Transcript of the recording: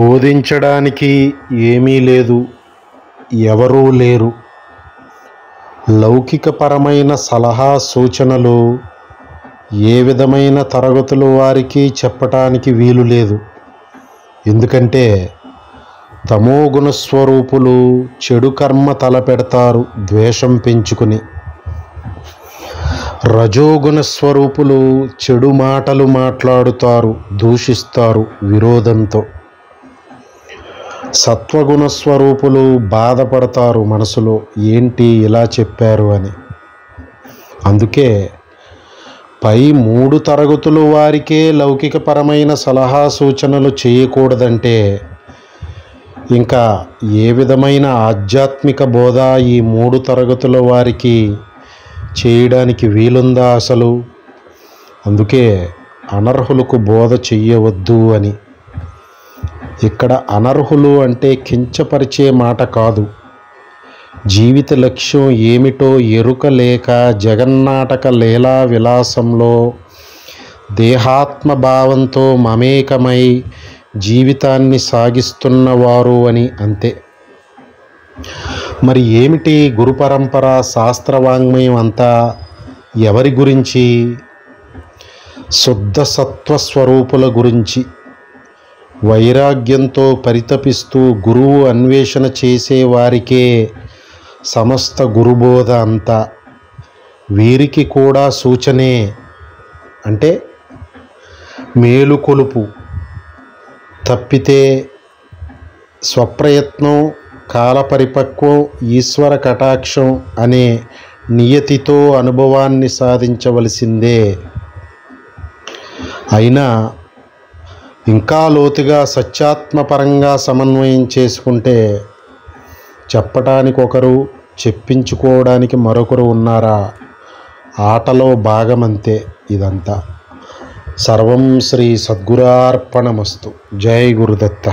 బోధించడానికి ఏమీ లేదు, ఎవరూ లేరు. లౌకికపరమైన సలహా సూచనలు ఏ విధమైన తరగతుల వారికి చెప్పటానికి వీలు లేదు. ఎందుకంటే తమోగుణ స్వరూపులు చెడు కర్మ తలపెడతారు ద్వేషం పెంచుకుని. రజోగుణ స్వరూపులు చెడు మాటలు మాట్లాడుతారు, దూషిస్తారు విరోధంతో. సత్వగుణ స్వరూపులు బాధపడతారు మనసులో, ఏంటి ఇలా చెప్పారు అని. అందుకే పై 3 తరగతుల వారికే లౌకికపరమైన సలహా సూచనలు చేయకూడదంటే ఇంకా ఏ విధమైన ఆధ్యాత్మిక బోధ ఈ 3 తరగతుల వారికి చేయడానికి వీలుందా అసలు? అందుకే అనర్హులకు బోధ చెయ్యవద్దు అని. ఇక్కడ అనర్హులు అంటే కించపరిచే మాట కాదు. జీవిత లక్ష్యం ఏమిటో ఎరుక లేక జగన్నాటక లీలా విలాసంలో దేహాత్మ భావంతో మమేకమై జీవితాన్ని సాగిస్తున్నవారు అని అంతే. మరి ఏమిటి గురు పరంపర శాస్త్రవాంగ్మయం అంతా ఎవరి గురించి? శుద్ధ సత్వ స్వరూపుల గురించి. వైరాగ్యంతో పరితపిస్తూ గురువు అన్వేషణ చేసేవారికే సమస్త గురుబోధ అంతా. వీరికి కూడా సూచనే, అంటే మేలుకొలుపు. తప్పితే స్వప్రయత్నం, కాలపరిపక్వం, ఈశ్వర కటాక్షం అనే నియతితో అనుభవాన్ని సాధించవలసిందే. అయినా ఇంకా లోతుగా సత్యాత్మపరంగా సమన్వయం చేసుకుంటే చెప్పటానికి ఒకరు, చెప్పించుకోవడానికి మరొకరు ఉన్నారా? ఆటలో భాగమంతే ఇదంతా. సర్వం శ్రీ సద్గురార్పణమస్తు. జై గురుదత్త.